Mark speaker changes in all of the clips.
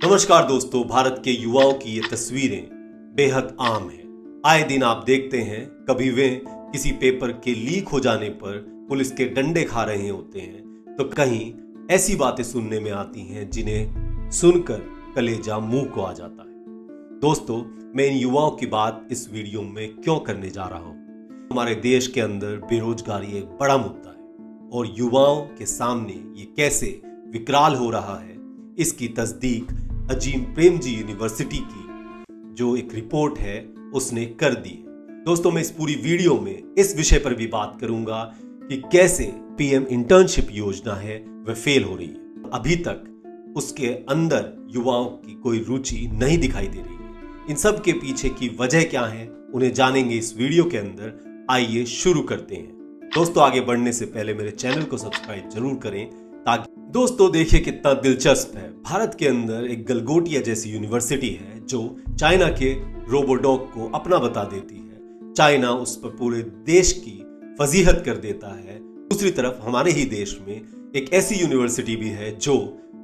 Speaker 1: नमस्कार दोस्तों, भारत के युवाओं की ये तस्वीरें बेहद आम हैं। आए दिन आप देखते हैं कभी वे किसी पेपर के लीक हो जाने पर पुलिस के डंडे खा रहे होते हैं, तो कहीं ऐसी बातें सुनने में आती हैं जिन्हें सुनकर कलेजा मुंह को आ जाता है। दोस्तों, मैं इन युवाओं की बात इस वीडियो में क्यों करने जा रहा हूं? हमारे देश के अंदर बेरोजगारी एक बड़ा मुद्दा है और युवाओं के सामने ये कैसे विकराल हो रहा है, इसकी तस्दीक अजीम प्रेमजी यूनिवर्सिटी की जो एक रिपोर्ट है उसने कर दी है। दोस्तों, मैं इस पूरी वीडियो में इस विषय पर भी बात करूंगा कि कैसे पीएम इंटर्नशिप योजना है वह फेल हो रही है। अभी तक उसके अंदर युवाओं की कोई रुचि नहीं दिखाई दे रही है। इन सब के पीछे की वजह क्या है, उन्हें जानेंगे इस वीडियो के अंदर। आइए शुरू करते हैं। दोस्तों, आगे बढ़ने से पहले मेरे चैनल को सब्सक्राइब जरूर करें ताकि दोस्तों देखिए कितना दिलचस्प है। भारत के अंदर एक गलगोटिया जैसी यूनिवर्सिटी है जो चाइना के रोबोडॉग को अपना बता देती है। चाइना उस पर पूरे देश की फजीहत कर देता है। दूसरी तरफ हमारे ही देश में एक ऐसी यूनिवर्सिटी भी है जो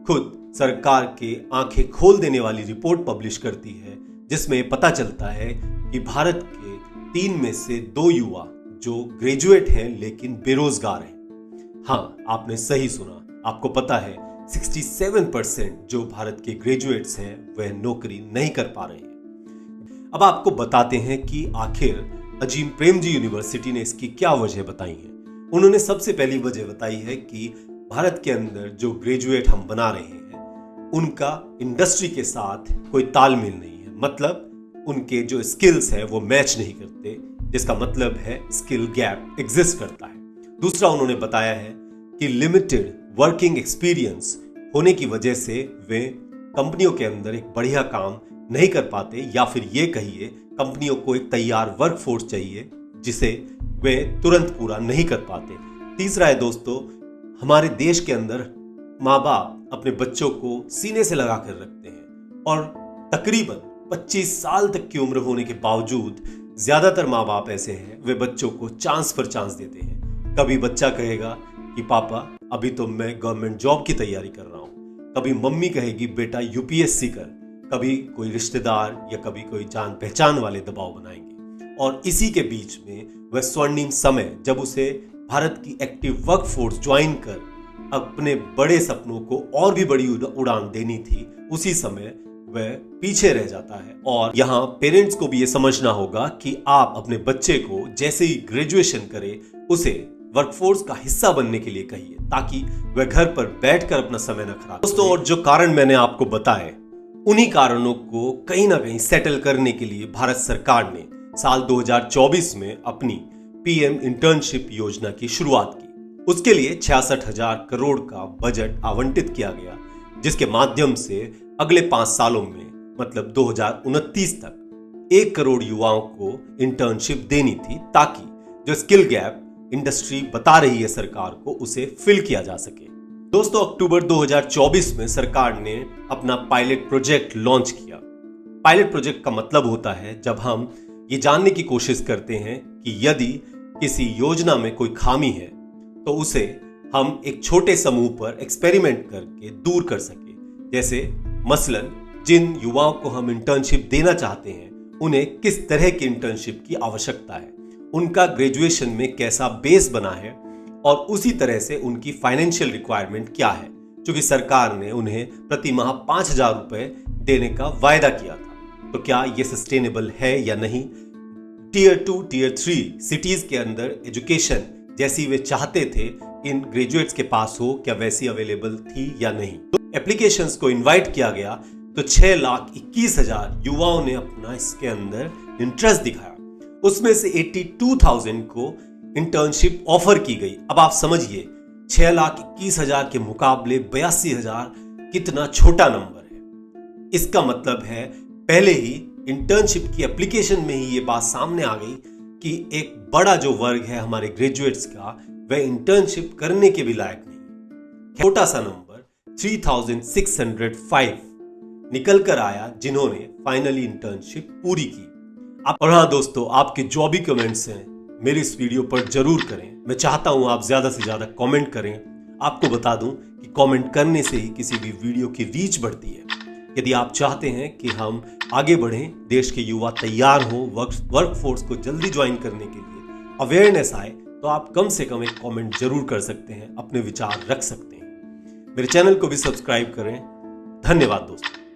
Speaker 1: खुद सरकार के आंखें खोल देने वाली रिपोर्ट पब्लिश करती है, जिसमें पता चलता है कि भारत के 3 में से 2 युवा जो ग्रेजुएट हैं लेकिन बेरोजगार हैं। हाँ, आपने सही सुना। आपको पता है 67% जो भारत के ग्रेजुएट्स हैं वह नौकरी नहीं कर पा रहे हैं। अब आपको बताते हैं कि आखिर अजीम प्रेमजी यूनिवर्सिटी ने इसकी क्या वजह बताई है। उन्होंने सबसे पहली वजह बताई है कि भारत के अंदर जो ग्रेजुएट हम बना रहे हैं उनका इंडस्ट्री के साथ कोई तालमेल नहीं है। मतलब उनके जो स्किल्स हैं वो मैच नहीं करते, जिसका मतलब है स्किल गैप एग्जिस्ट करता है। दूसरा, उन्होंने बताया है कि लिमिटेड वर्किंग एक्सपीरियंस होने की वजह से वे कंपनियों के अंदर एक बढ़िया काम नहीं कर पाते, या फिर ये कहिए कंपनियों को एक तैयार वर्कफोर्स चाहिए जिसे वे तुरंत पूरा नहीं कर पाते। तीसरा है दोस्तों, हमारे देश के अंदर माँ बाप अपने बच्चों को सीने से लगा कर रखते हैं और तकरीबन 25 साल तक की उम्र होने के बावजूद ज्यादातर माँ बाप ऐसे हैं वे बच्चों को चांस पर चांस देते हैं। कभी बच्चा कहेगा कि पापा अभी तो मैं गवर्नमेंट जॉब की तैयारी कर रहा हूँ, कभी मम्मी कहेगी बेटा यूपीएससी कर, कभी कोई रिश्तेदार या कभी कोई जान पहचान वाले दबाव बनाएंगे। और इसी के बीच में वह स्वर्णिम समय जब उसे भारत की एक्टिव वर्कफोर्स ज्वाइन कर अपने बड़े सपनों को और भी बड़ी उड़ान देनी थी, उसी समय वह पीछे रह जाता है। और यहाँ पेरेंट्स को भी ये समझना होगा कि आप अपने बच्चे को जैसे ही ग्रेजुएशन करे उसे वर्कफोर्स का हिस्सा बनने के लिए कहिए, ताकि वह घर पर बैठकर अपना समय न खराब। दोस्तों, और जो कारण मैंने आपको बताए उन्हीं कारणों को कहीं ना कहीं सेटल करने के लिए भारत सरकार ने साल 2024 में अपनी पीएम इंटर्नशिप योजना की शुरुआत की। उसके लिए 66,000 करोड़ का बजट आवंटित किया गया, जिसके माध्यम से अगले 5 सालों में मतलब 2029 तक 1 करोड़ युवाओं को इंटर्नशिप देनी थी, ताकि जो स्किल गैप इंडस्ट्री बता रही है सरकार को उसे फिल किया जा सके। दोस्तों, अक्टूबर 2024 में सरकार ने अपना पायलट प्रोजेक्ट लॉन्च किया। पायलट प्रोजेक्ट का मतलब होता है जब हम ये जानने की कोशिश करते हैं कि यदि किसी योजना में कोई खामी है तो उसे हम एक छोटे समूह पर एक्सपेरिमेंट करके दूर कर सके। जैसे मसलन जिन युवाओं को हम इंटर्नशिप देना चाहते हैं उन्हें किस तरह की इंटर्नशिप की आवश्यकता है, उनका ग्रेजुएशन में कैसा बेस बना है और उसी तरह से उनकी फाइनेंशियल रिक्वायरमेंट क्या है, क्योंकि सरकार ने उन्हें प्रति माह 5,000 रुपए देने का वायदा किया था। तो क्या ये सस्टेनेबल है या नहीं? टियर 2 टियर 3 सिटीज के अंदर एजुकेशन जैसी वे चाहते थे इन ग्रेजुएट्स के पास हो, क्या वैसी अवेलेबल थी या नहीं? तो एप्लीकेशंस को इनवाइट किया गया तो 6,21,000 युवाओं ने अपना इसके अंदर इंटरेस्ट दिखाया। उसमें से 82,000 को इंटर्नशिप ऑफर की गई। अब आप समझिए 6,21,000 के मुकाबले 82,000 कितना छोटा नंबर है। इसका मतलब है पहले ही इंटर्नशिप की एप्लीकेशन में ही ये बात सामने आ गई कि एक बड़ा जो वर्ग है हमारे ग्रेजुएट्स का, वह इंटर्नशिप करने के भी लायक नहीं। छोटा सा नंबर 3,605 निकल कर आया जिन्होंने फाइनली इंटर्नशिप पूरी की। और हाँ दोस्तों, आपके जो भी कमेंट्स हैं मेरे इस वीडियो पर जरूर करें। मैं चाहता हूं आप ज्यादा से ज्यादा कमेंट करें। आपको बता दूं कि कमेंट करने से ही किसी भी वीडियो की रीच बढ़ती है। यदि आप चाहते हैं कि हम आगे बढ़ें, देश के युवा तैयार हों वर्कफोर्स को जल्दी ज्वाइन करने के लिए, अवेयरनेस आए, तो आप कम से कम एक कमेंट जरूर कर सकते हैं, अपने विचार रख सकते हैं। मेरे चैनल को भी सब्सक्राइब करें। धन्यवाद दोस्तों।